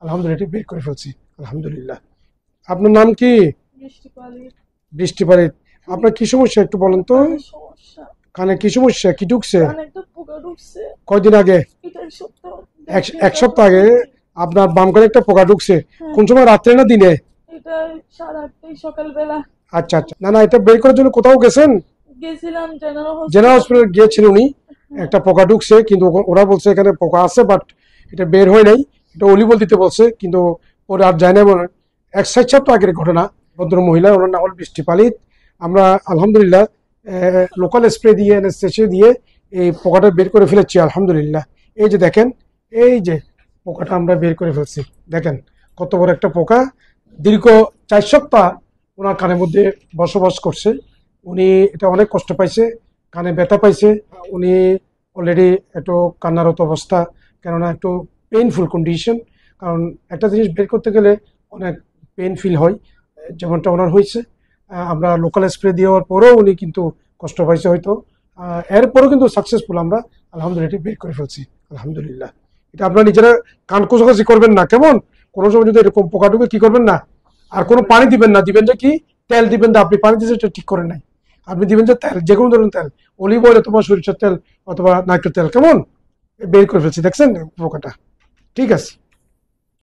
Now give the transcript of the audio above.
আলহামদুলিল্লাহ এটি বের করে ফেলছি। আলহামদুলিল্লাহ। আপনার নাম কি? বৃষ্টি পালি। বৃষ্টি পারে। আপনার কি সমস্যা একটু বলেন তো? কানের সমস্যা। কানে কি সমস্যা, কি ঢুকছে? কানে একটা পোকা ঢুকছে। কয়দিন আগে? এটা এক সপ্তাহ। এক সপ্তাহ আগে আপনার বাম কানে একটা পোকা ঢুকছে। হ্যাঁ। কোন সময়, রাত্রে না দিনে? এটা 8:30 সকালবেলা। আচ্ছা আচ্ছা, না না, এটা বের করার জন্য কোথাও গেছেন? গেছিলাম জেনারেল জেনারেল হসপিটাল। হসপিটাল গিয়েছিলেন উনি? একটা পোকা ঢুকছে, কিন্তু ওরা বলছে এখানে পোকা আছে, বাট এটা বের হয় নাই। এটা অলিবল দিতে বলছে, কিন্তু ওরা আর যায় না। এক 6 সপ্তাহ আগের ঘটনা। ভদ্র মহিলা, ওনার নাম হল বৃষ্টি পালিত। আমরা আলহামদুলিল্লাহ লোকাল স্প্রে দিয়ে, অ্যানেস্থেসিয়া দিয়ে এই পোকাটা বের করে ফেলেছি আলহামদুলিল্লাহ। এই যে দেখেন, এই যে পোকাটা আমরা বের করে ফেলছি। দেখেন কত বড় একটা পোকা। দীর্ঘ 4 সপ্তাহ ওনার কানের মধ্যে বসবাস করছে। উনি এটা অনেক কষ্ট পাইছে, কানে ব্যথা পাইছে। উনি অলরেডি একটু কান্নারত অবস্থা, কেননা একটু পেইনফুল কন্ডিশন। কারণ একটা জিনিস বের করতে গেলে অনেক পেইন ফিল হয়, যেমনটা ওনার হয়েছে। আমরা লোকাল স্প্রে দেওয়ার পরেও উনি কিন্তু কষ্ট পাইছে হয়তো। এরপরেও কিন্তু সাকসেসফুল আমরা আলহামদুলিল্লাহ এটি বের করে ফেলছি আলহামদুলিল্লাহ। এটা আপনারা নিজেরা কান কোষাকাছি করবেন না, কেমন? কোনো সময় যদি এরকম পোকা ঢুকে কি করবেন না, আর কোনো পানি দিবেন না। দিবেন যে কি, তেল দিবেন। না, আপনি পানি দিয়েছেন, এটা ঠিক করেন নাই। আপনি দিবেন যে তেল, যে কোনো ধরনের তেল, অলিভ অয়েল অথবা সরিষার তেল অথবা নারকেল তেল, কেমন? বের করে ফেলছি, দেখছেন পোকাটা? ঠিক আছে।